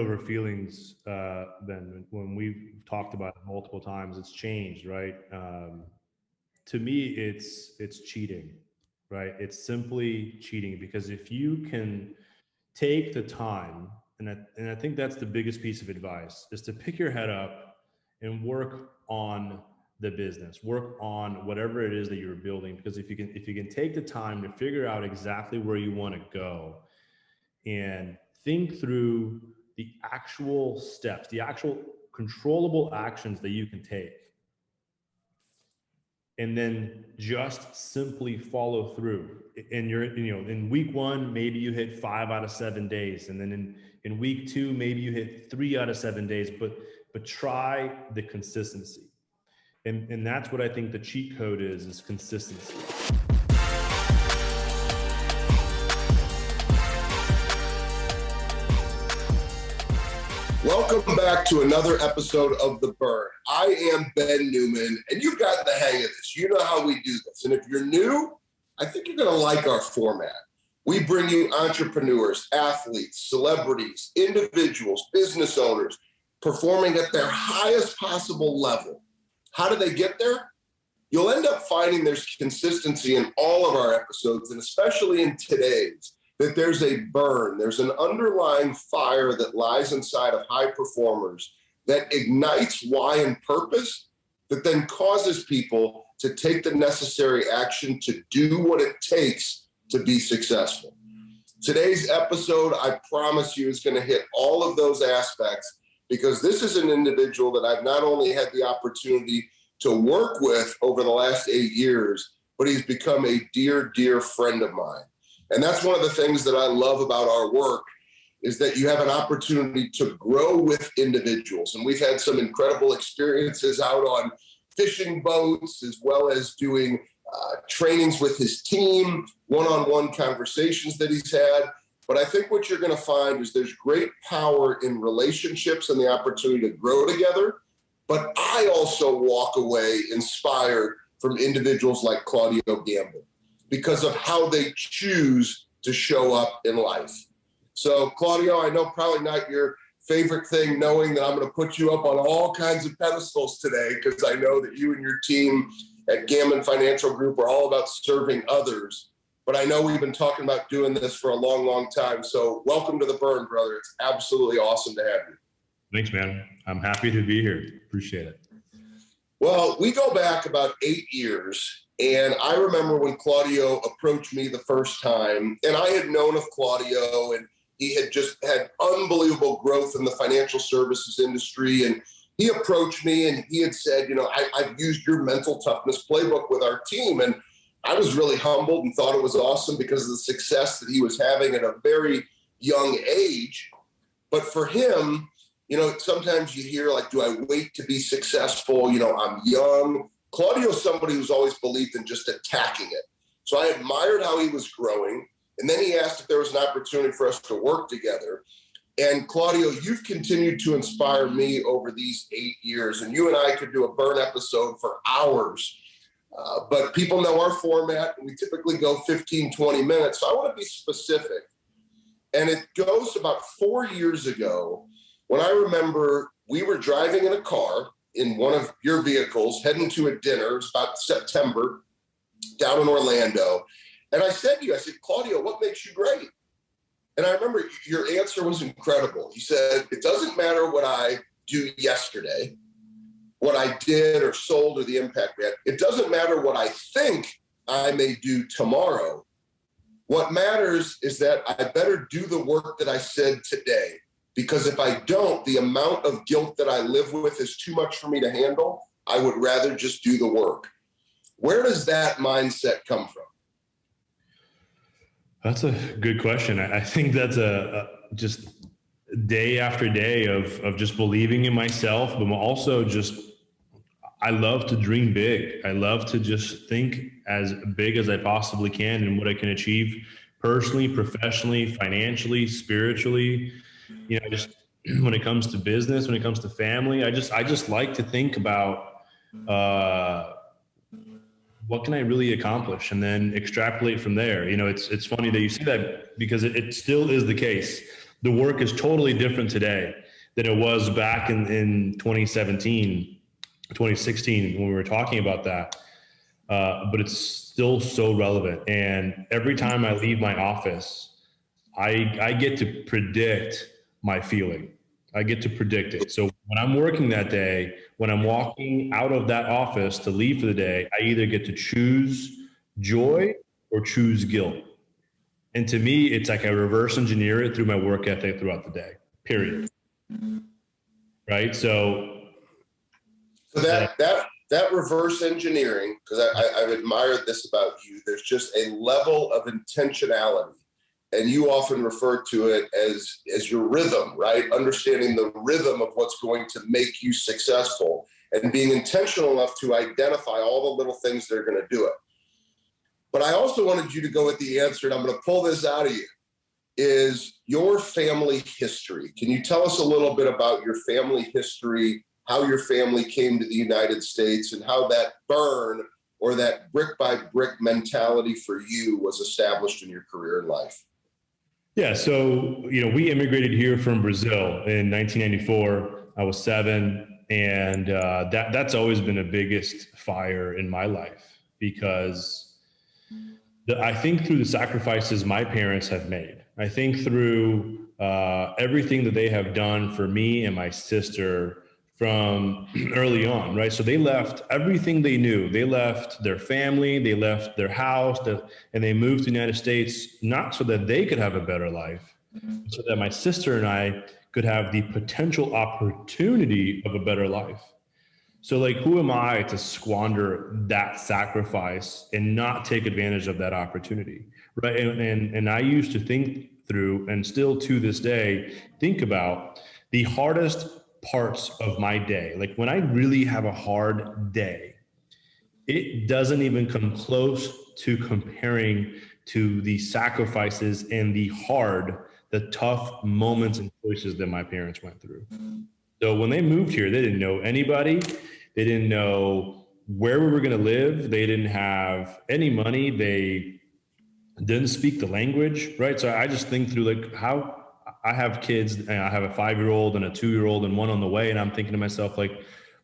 over feelings, then when we've talked about it multiple times, it's changed, right? To me, it's cheating, right? It's simply cheating, because if you can take the time, and I think that's the biggest piece of advice, is to pick your head up and work on the business, work on whatever it is that you're building. Because if you can take the time to figure out exactly where you want to go and think through the actual steps, the actual controllable actions that you can take, and then just simply follow through. And in week 1, maybe you hit 5 out of 7 days. And then in week 2, maybe you hit 3 out of 7 days, but try the consistency. And that's what I think the cheat code is consistency. Welcome back to another episode of The Burn. I am Ben Newman, and you've got the hang of this. You know how we do this. And if you're new, I think you're going to like our format. We bring you entrepreneurs, athletes, celebrities, individuals, business owners, performing at their highest possible level. How do they get there? You'll end up finding there's consistency in all of our episodes, and especially in today's, that there's a burn, there's an underlying fire that lies inside of high performers that ignites why and purpose, that then causes people to take the necessary action to do what it takes to be successful. Today's episode, I promise you, is going to hit all of those aspects, because this is an individual that I've not only had the opportunity to work with over the last 8 years, but he's become a dear, dear friend of mine. And that's one of the things that I love about our work, is that you have an opportunity to grow with individuals. And we've had some incredible experiences out on fishing boats, as well as doing trainings with his team, one-on-one conversations that he's had. But I think what you're going to find is there's great power in relationships and the opportunity to grow together. But I also walk away inspired from individuals like Claudio Gambin, because of how they choose to show up in life. So Claudio, I know probably not your favorite thing, knowing that I'm going to put you up on all kinds of pedestals today, because I know that you and your team at Gambin Financial Group are all about serving others. But I know we've been talking about doing this for a long, long time. So welcome to The Burn, brother. It's absolutely awesome to have you. Thanks, man. I'm happy to be here. Appreciate it. Well, we go back about 8 years. And I remember when Claudio approached me the first time, and I had known of Claudio, and he had just had unbelievable growth in the financial services industry. And he approached me and he had said, I've used your mental toughness playbook with our team. And I was really humbled and thought it was awesome because of the success that he was having at a very young age. But for him, sometimes you hear like, do I wait to be successful? I'm young. Claudio's somebody who's always believed in just attacking it. So I admired how he was growing. And then he asked if there was an opportunity for us to work together. And Claudio, you've continued to inspire me over these 8 years. And you and I could do a burn episode for hours. But people know our format. We typically go 15, 20 minutes. So I want to be specific. And it goes about 4 years ago when I remember we were driving in a car in one of your vehicles, heading to a dinner. It was about September down in Orlando. And I said to you, Claudio, what makes you great? And I remember your answer was incredible. You said, it doesn't matter what I do yesterday, what I did or sold or the impact we had. It doesn't matter what I think I may do tomorrow. What matters is that I better do the work that I said today. Because if I don't, the amount of guilt that I live with is too much for me to handle. I would rather just do the work. Where does that mindset come from? That's a good question. I think that's just day after day of just believing in myself, but also I love to dream big. I love to just think as big as I possibly can and what I can achieve personally, professionally, financially, spiritually. Just when it comes to business, when it comes to family, I just like to think about what can I really accomplish, and then extrapolate from there. It's funny that you say that, because it still is the case The work is totally different today than it was back in 2017, 2016 when we were talking about that. But it's still so relevant. And every time I leave my office, I get to predict my feeling. I get to predict it. So when I'm working that day, when I'm walking out of that office to leave for the day, I either get to choose joy or choose guilt. And to me, it's like I reverse engineer it through my work ethic throughout the day, period. Right? So that reverse engineering, because I've admired this about you, there's just a level of intentionality. And you often refer to it as your rhythm, right? Understanding the rhythm of what's going to make you successful and being intentional enough to identify all the little things that are going to do it. But I also wanted you to go with the answer, and I'm going to pull this out of you, is your family history. Can you tell us a little bit about your family history, how your family came to the United States, and how that burn or that brick by brick mentality for you was established in your career and life? Yeah, so we immigrated here from Brazil in 1994. I was 7, and that's always been the biggest fire in my life, because I think through the sacrifices my parents have made, I think through everything that they have done for me and my sister from early on, right? So they left everything they knew. They left their family, they left their house, and they moved to the United States, not so that they could have a better life, but so that my sister and I could have the potential opportunity of a better life. So like, who am I to squander that sacrifice and not take advantage of that opportunity, right? And I used to think through, and still to this day, think about the hardest parts of my day. Like when I really have a hard day, it doesn't even come close to comparing to the sacrifices and the tough moments and choices that my parents went through. So when they moved here, they didn't know anybody. They didn't know where we were going to live. They didn't have any money. They didn't speak the language, right? So I just think through like how I have kids, and I have a 5-year-old and a 2-year-old and one on the way. And I'm thinking to myself, like,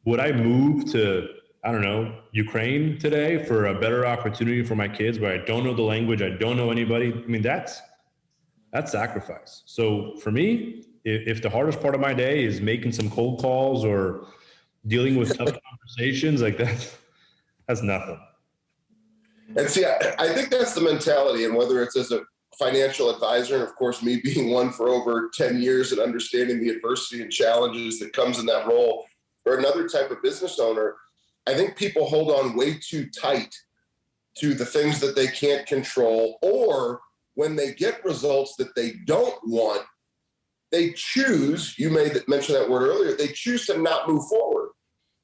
would I move to, I don't know, Ukraine today for a better opportunity for my kids where I don't know the language, I don't know anybody? I mean, that's sacrifice. So for me, if the hardest part of my day is making some cold calls or dealing with tough conversations, like that's nothing. And see, I think that's the mentality. And whether it's as a financial advisor, and of course, me being one for over 10 years and understanding the adversity and challenges that comes in that role, or another type of business owner, I think people hold on way too tight to the things that they can't control, or when they get results that they don't want, they choose, you mention that word earlier, they choose to not move forward.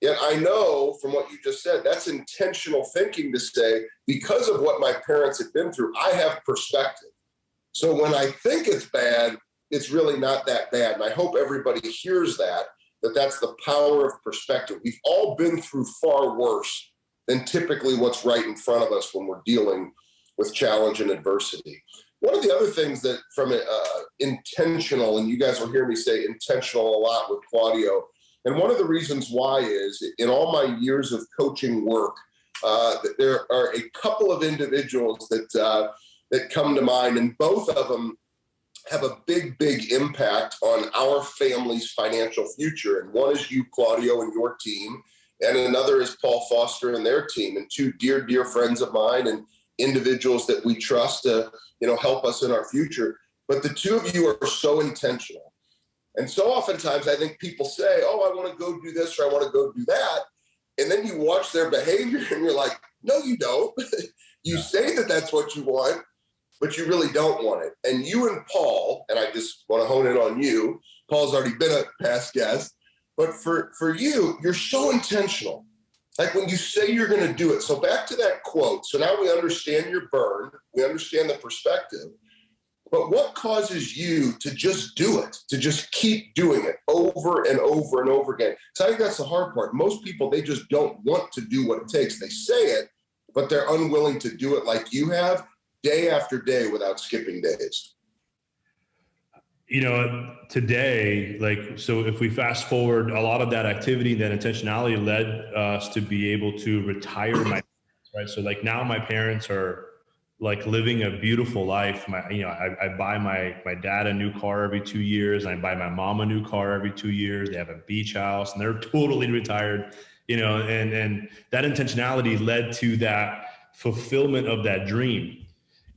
Yet I know from what you just said, that's intentional thinking to say, because of what my parents have been through, I have perspective. So when I think it's bad, it's really not that bad. And I hope everybody hears that's the power of perspective. We've all been through far worse than typically what's right in front of us when we're dealing with challenge and adversity. One of the other things that from intentional, and you guys will hear me say intentional a lot with Claudio, and one of the reasons why is in all my years of coaching work, there are a couple of individuals that come to mind, and both of them have a big, big impact on our family's financial future. And one is you, Claudio, and your team, and another is Paul Foster and their team, and two dear, dear friends of mine and individuals that we trust to, help us in our future. But the two of you are so intentional. And so oftentimes I think people say, oh, I want to go do this or I want to go do that. And then you watch their behavior and you're like, no, you don't. You say that that's what you want, but you really don't want it. And you and Paul, and I just want to hone in on you, Paul's already been a past guest, but for you, you're so intentional. Like when you say you're going to do it. So back to that quote. So now we understand your burn. We understand the perspective. But what causes you to just do it, to just keep doing it over and over and over again? So I think that's the hard part. Most people, they just don't want to do what it takes. They say it, but they're unwilling to do it like you have day after day without skipping days. Today, like, so if we fast forward, a lot of that activity, that intentionality led us to be able to retire my parents, right? So like now my parents are like living a beautiful life. I buy my dad a new car every 2 years. I buy my mom a new car every 2 years. They have a beach house and they're totally retired, and that intentionality led to that fulfillment of that dream.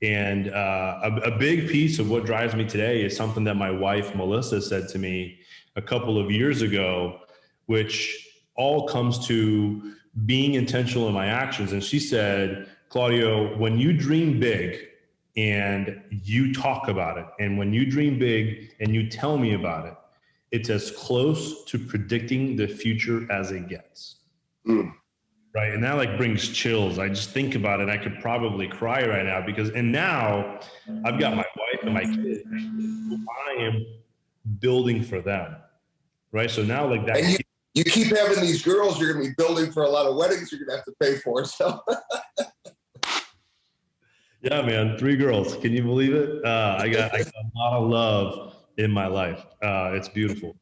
And a big piece of what drives me today is something that my wife, Melissa, said to me a couple of years ago, which all comes to being intentional in my actions. And she said, Claudio, when you dream big and you talk about it, and when you dream big and you tell me about it, it's as close to predicting the future as it gets. Mm. Right. And that like brings chills. I just think about it. I could probably cry right now and now I've got my wife and my kids. I am building for them. Right. So now like that. And you keep having these girls, you're going to be building for a lot of weddings you're going to have to pay for. So. Yeah, man. 3 girls. Can you believe it? I got a lot of love in my life. It's beautiful.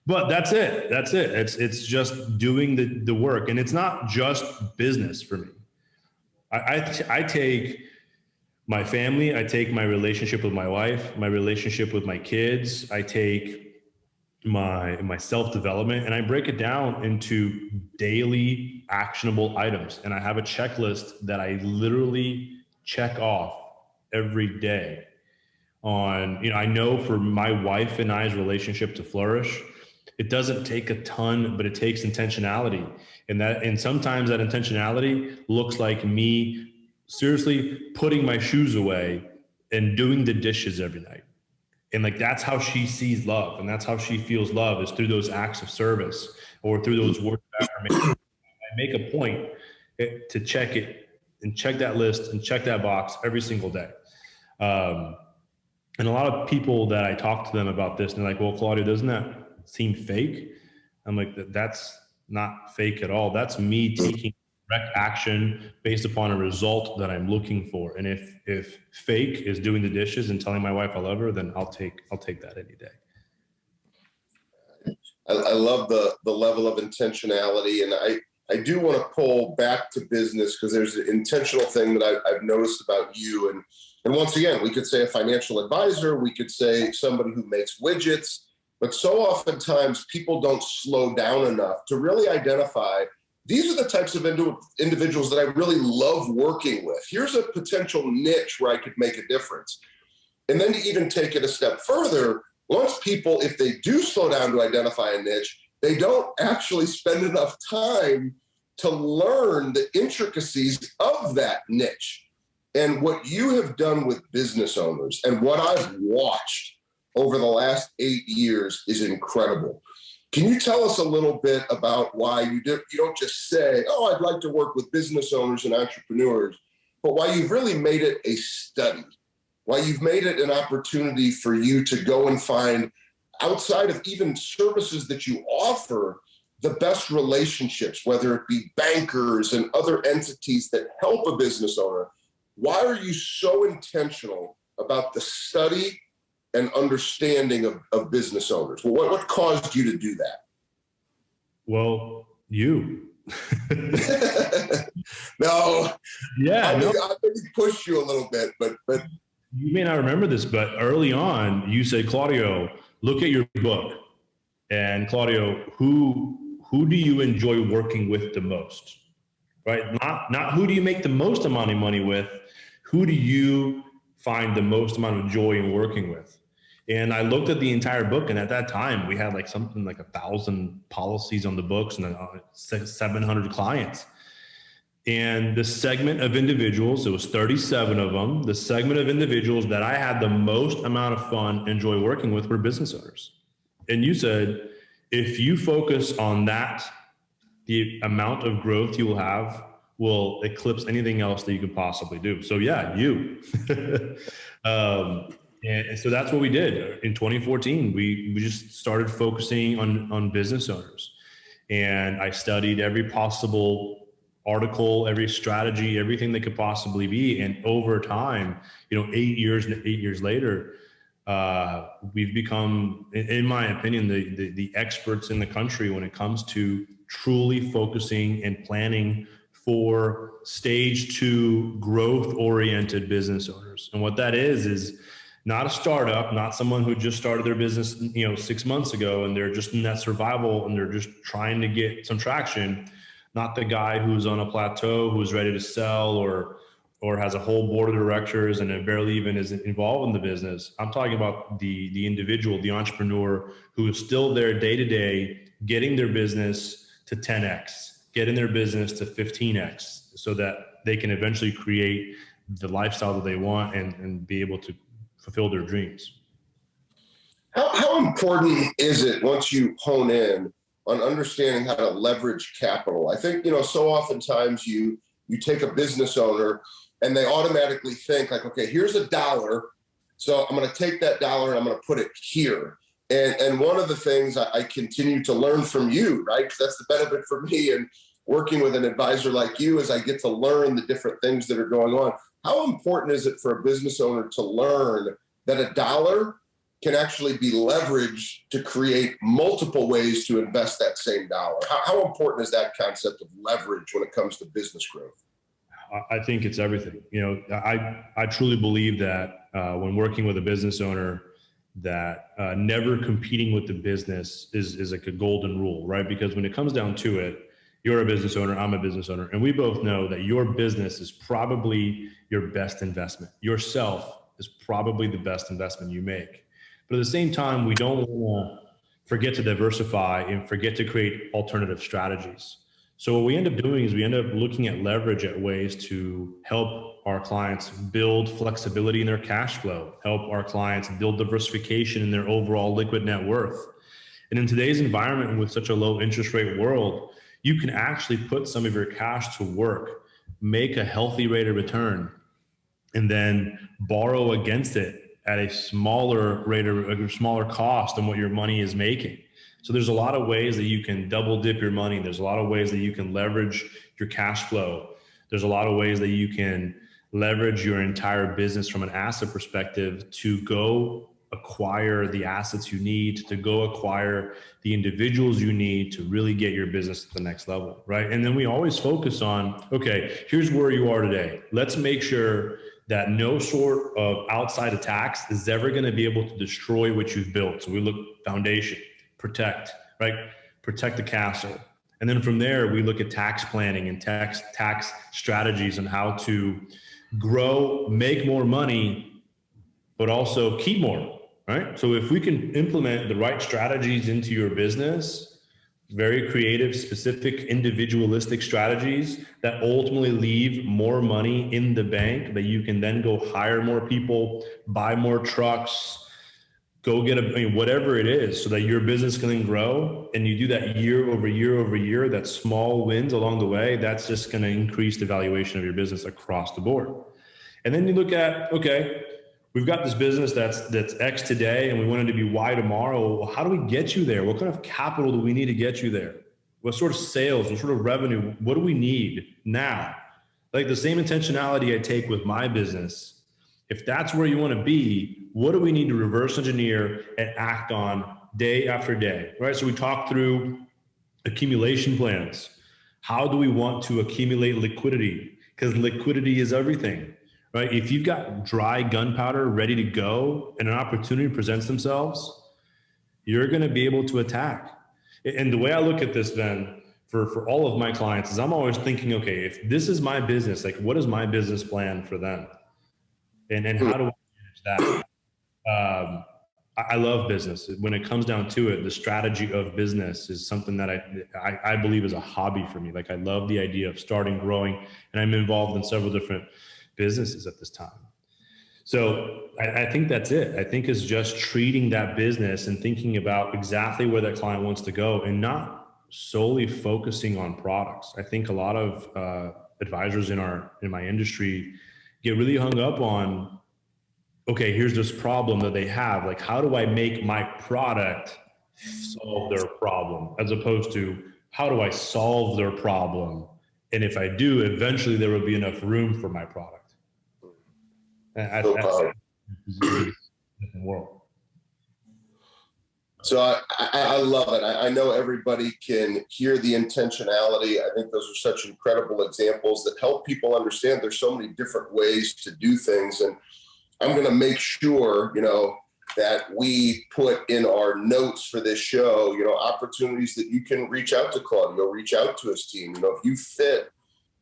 But that's it. It's just doing the work. And it's not just business for me. I take my family, I take my relationship with my wife, my relationship with my kids, I take my self-development, and I break it down into daily actionable items. And I have a checklist that I literally check off every day on, I know for my wife and I's relationship to flourish, it doesn't take a ton, but it takes intentionality. And sometimes that intentionality looks like me seriously putting my shoes away and doing the dishes every night. And like, that's how she sees love. And that's how she feels love, is through those acts of service or through those words of affirmation. I make a point to check it and check that list and check that box every single day. And a lot of people that I talk to them about this, and they're like, well, Claudio, doesn't that seem fake? I'm like, that's not fake at all. That's me taking direct action based upon a result that I'm looking for. And if fake is doing the dishes and telling my wife I love her, then I'll take that any day. I love the level of intentionality. And I do want to pull back to business, because there's an intentional thing that I've noticed about you. And once again, we could say a financial advisor, we could say somebody who makes widgets, but so oftentimes people don't slow down enough to really identify, these are the types of individuals that I really love working with. Here's a potential niche where I could make a difference. And then to even take it a step further, once people, if they do slow down to identify a niche, they don't actually spend enough time to learn the intricacies of that niche. And what you have done with business owners and what I've watched over the last 8 years is incredible. Can you tell us a little bit about why you don't just say, oh, I'd like to work with business owners and entrepreneurs, but why you've really made it a study, why you've made it an opportunity for you to go and find, outside of even services that you offer, the best relationships, whether it be bankers and other entities that help a business owner. Why are you so intentional about the study and understanding of business owners? Well, what caused you to do that? Well, you. No. Yeah. I maybe pushed you a little bit, but you may not remember this, but early on you said, Claudio, look at your book. And Claudio, who do you enjoy working with the most? Right? Not who do you make the most amount of money with? Who do you find the most amount of joy in working with? And I looked at the entire book, and at that time we had like something like 1,000 policies on the books and 700 clients. And the segment of individuals, it was 37 of them, the segment of individuals that I had the most amount of fun, enjoy working with, were business owners. And you said, if you focus on that, the amount of growth you will have will eclipse anything else that you could possibly do. So yeah, you. And so that's what we did. In 2014, we just started focusing on business owners. And I studied every possible article, every strategy, everything that could possibly be. And over time, 8 years later, we've become, in my opinion, the experts in the country when it comes to truly focusing and planning for stage 2 growth oriented business owners. And what that is not a startup, not someone who just started their business, 6 months ago and they're just in that survival and they're just trying to get some traction. Not the guy who's on a plateau, who's ready to sell or has a whole board of directors and barely even is involved in the business. I'm talking about the individual, the entrepreneur who is still there day to day, getting their business to 10x, getting their business to 15x, so that they can eventually create the lifestyle that they want and be able to fulfill their dreams. How important is it once you hone in on understanding how to leverage capital? I think, so oftentimes you take a business owner and they automatically think like, okay, here's $1. So I'm going to take that dollar and I'm going to put it here. And one of the things I continue to learn from you, right? Because that's the benefit for me and working with an advisor like you, is I get to learn the different things that are going on. How important is it for a business owner to learn that $1 can actually be leveraged to create multiple ways to invest that same dollar? How important is that concept of leverage when it comes to business growth? I think it's everything. I truly believe that when working with a business owner, that never competing with the business is like a golden rule, right? Because when it comes down to it, you're a business owner, I'm a business owner, and we both know that your business is probably your best investment. Yourself is probably the best investment you make. But at the same time, we don't want to forget to diversify and forget to create alternative strategies. So what we end up doing is we end up looking at leverage at ways to help our clients build flexibility in their cash flow, help our clients build diversification in their overall liquid net worth. And in today's environment, with such a low interest rate world, you can actually put some of your cash to work, make a healthy rate of return, and then borrow against it at a smaller rate or a smaller cost than what your money is making. So there's a lot of ways that you can double dip your money. There's a lot of ways that you can leverage your cash flow. There's a lot of ways that you can leverage your entire business from an asset perspective to go acquire the assets you need, to go acquire the individuals you need to really get your business to the next level, right? And then we always focus on, okay, here's where you are today. Let's make sure that no sort of outside attacks is ever going to be able to destroy what you've built. So we look foundation, protect, right? Protect the castle. And then from there, we look at tax planning and tax strategies and how to grow, make more money, but also keep more, right? So if we can implement the right strategies into your business, very creative, specific, individualistic strategies that ultimately leave more money in the bank that you can then go hire more people, buy more trucks, go get whatever it is, so that your business can then grow, and you do that year over year over year, that small wins along the way, that's just going to increase the valuation of your business across the board. And then you look at, okay, we've got this business that's X today and we want it to be Y tomorrow. Well, how do we get you there? What kind of capital do we need to get you there? What sort of sales, what sort of revenue, what do we need now? Like the same intentionality I take with my business. If that's where you want to be, what do we need to reverse engineer and act on day after day, right? So we talk through accumulation plans. How do we want to accumulate liquidity? Because liquidity is everything, right? If you've got dry gunpowder ready to go and an opportunity presents themselves, you're going to be able to attack. And the way I look at this, Ben, for all of my clients is I'm always thinking, okay, if this is my business, like what is my business plan for them? And how do I manage that? I love business. When it comes down to it, the strategy of business is something that I believe is a hobby for me. Like I love the idea of starting, growing, and I'm involved in several different businesses at this time. So I think that's it. I think it's just treating that business and thinking about exactly where that client wants to go and not solely focusing on products. I think a lot of advisors in my industry get really hung up on, okay, here's this problem that they have. Like, how do I make my product solve their problem? As opposed to, how do I solve their problem? And if I do, eventually there will be enough room for my product. And that's different world. So I love it. I know everybody can hear the intentionality. I think those are such incredible examples that help people understand there's so many different ways to do things. And I'm going to make sure, that we put in our notes for this show, opportunities that you can reach out to Claudio, reach out to his team. If you fit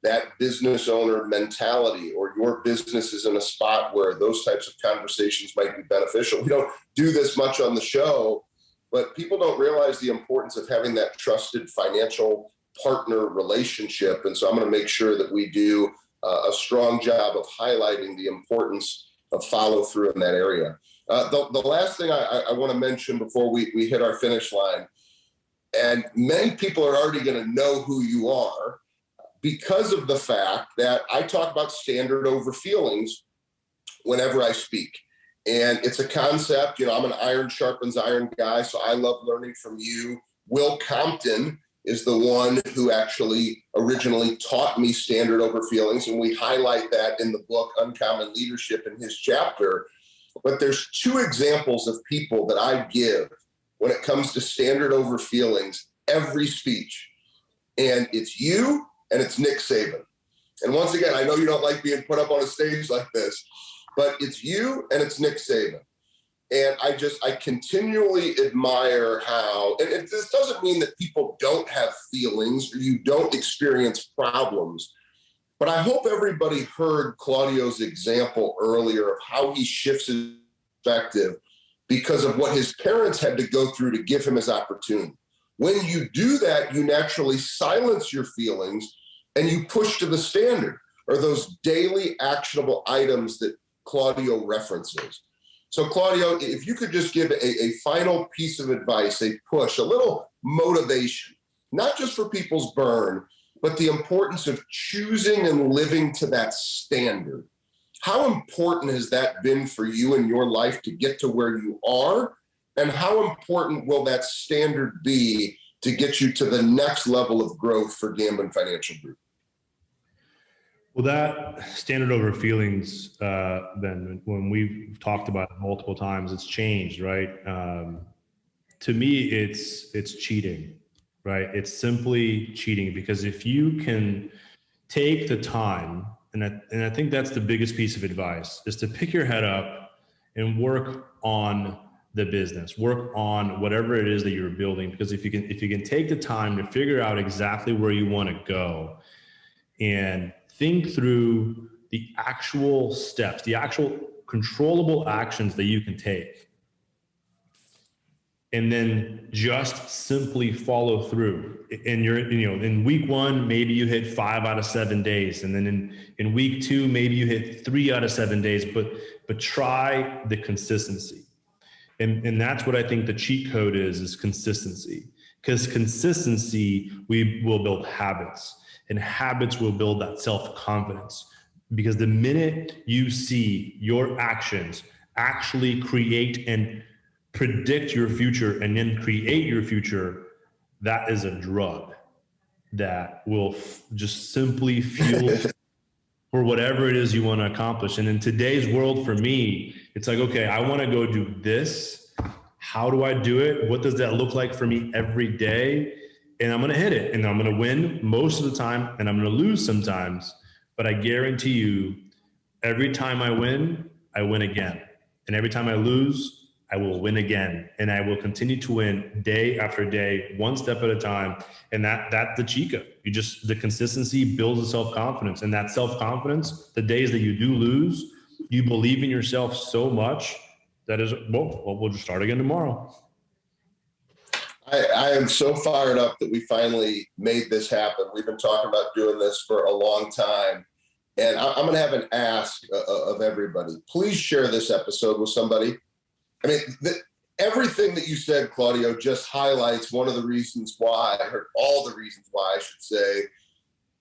that business owner mentality, or your business is in a spot where those types of conversations might be beneficial. We don't do this much on the show, but people don't realize the importance of having that trusted financial partner relationship. And so I'm going to make sure that we do a strong job of highlighting the importance of follow through in that area. The last thing I want to mention before we hit our finish line, and many people are already going to know who you are because of the fact that I talk about standard over feelings whenever I speak. And it's a concept, I'm an iron sharpens iron guy, so I love learning from you. Will Compton is the one who actually originally taught me standard over feelings, and we highlight that in the book Uncommon Leadership in his chapter. But there's two examples of people that I give when it comes to standard over feelings every speech. And it's you and it's Nick Saban. And once again, I know you don't like being put up on a stage like this, but it's you and it's Nick Saban. And I continually admire how, and this doesn't mean that people don't have feelings or you don't experience problems, but I hope everybody heard Claudio's example earlier of how he shifts his perspective because of what his parents had to go through to give him his opportunity. When you do that, you naturally silence your feelings and you push to the standard, or those daily actionable items that Claudio references. So Claudio, if you could just give a final piece of advice, a push, a little motivation, not just for people's burn, but the importance of choosing and living to that standard. How important has that been for you in your life to get to where you are? And how important will that standard be to get you to the next level of growth for Gambin Financial Group? Well, that standard over feelings, Ben, when we've talked about it multiple times, it's changed, right? To me, it's cheating, right? It's simply cheating, because if you can take the time, and I think that's the biggest piece of advice, is to pick your head up and work on the business, work on whatever it is that you're building. Because if you can take the time to figure out exactly where you want to go and think through the actual steps, the actual controllable actions that you can take, and then just simply follow through. And in week 1, maybe you hit 5 out of 7 days. And then in week 2, maybe you hit 3 out of 7 days, but try the consistency. And that's what I think the cheat code is consistency. Because consistency, we will build habits, and habits will build that self-confidence. Because the minute you see your actions actually create and predict your future and then create your future, that is a drug that will just simply fuel for whatever it is you want to accomplish. And in today's world, for me, it's like, okay, I want to go do this. How do I do it? What does that look like for me every day? And I'm going to hit it, and I'm going to win most of the time, and I'm going to lose sometimes. But I guarantee you, every time I win again. And every time I lose, I will win again. And I will continue to win day after day, one step at a time. And that's the cheat code. The consistency builds the self-confidence. And that self-confidence, the days that you do lose, you believe in yourself so much that is, we'll just start again tomorrow. I am so fired up that we finally made this happen. We've been talking about doing this for a long time. And I'm going to have an ask of everybody. Please share this episode with somebody. I mean, everything that you said, Claudio, just highlights one of the reasons why, or all the reasons why I should say,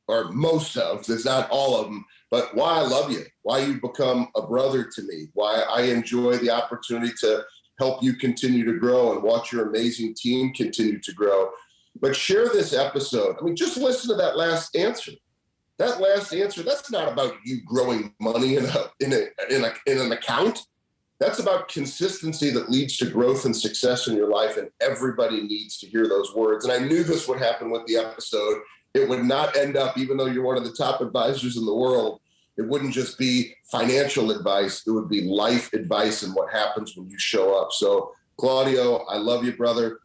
or most of, it's not all of them, but why I love you, why you become a brother to me, why I enjoy the opportunity to help you continue to grow and watch your amazing team continue to grow. But share this episode. I mean, just listen to that last answer. That last answer, that's not about you growing money in an account. That's about consistency that leads to growth and success in your life. And everybody needs to hear those words. And I knew this would happen with the episode. It would not end up, even though you're one of the top advisors in the world, it wouldn't just be financial advice. It would be life advice and what happens when you show up. So Claudio, I love you, brother.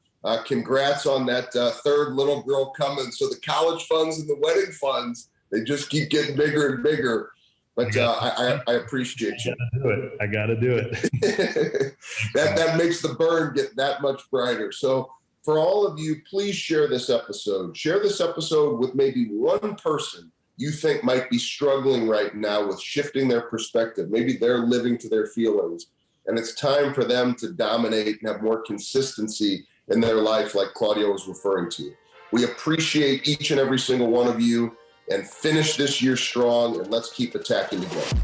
Congrats on that third little girl coming. So the college funds and the wedding funds, they just keep getting bigger and bigger. But I appreciate you. I got to do it. that makes the burn get that much brighter. So for all of you, please share this episode. Share this episode with maybe one person you think might be struggling right now with shifting their perspective. Maybe they're living to their feelings, and it's time for them to dominate and have more consistency in their life, like Claudio was referring to. We appreciate each and every single one of you, and finish this year strong, and let's keep attacking together.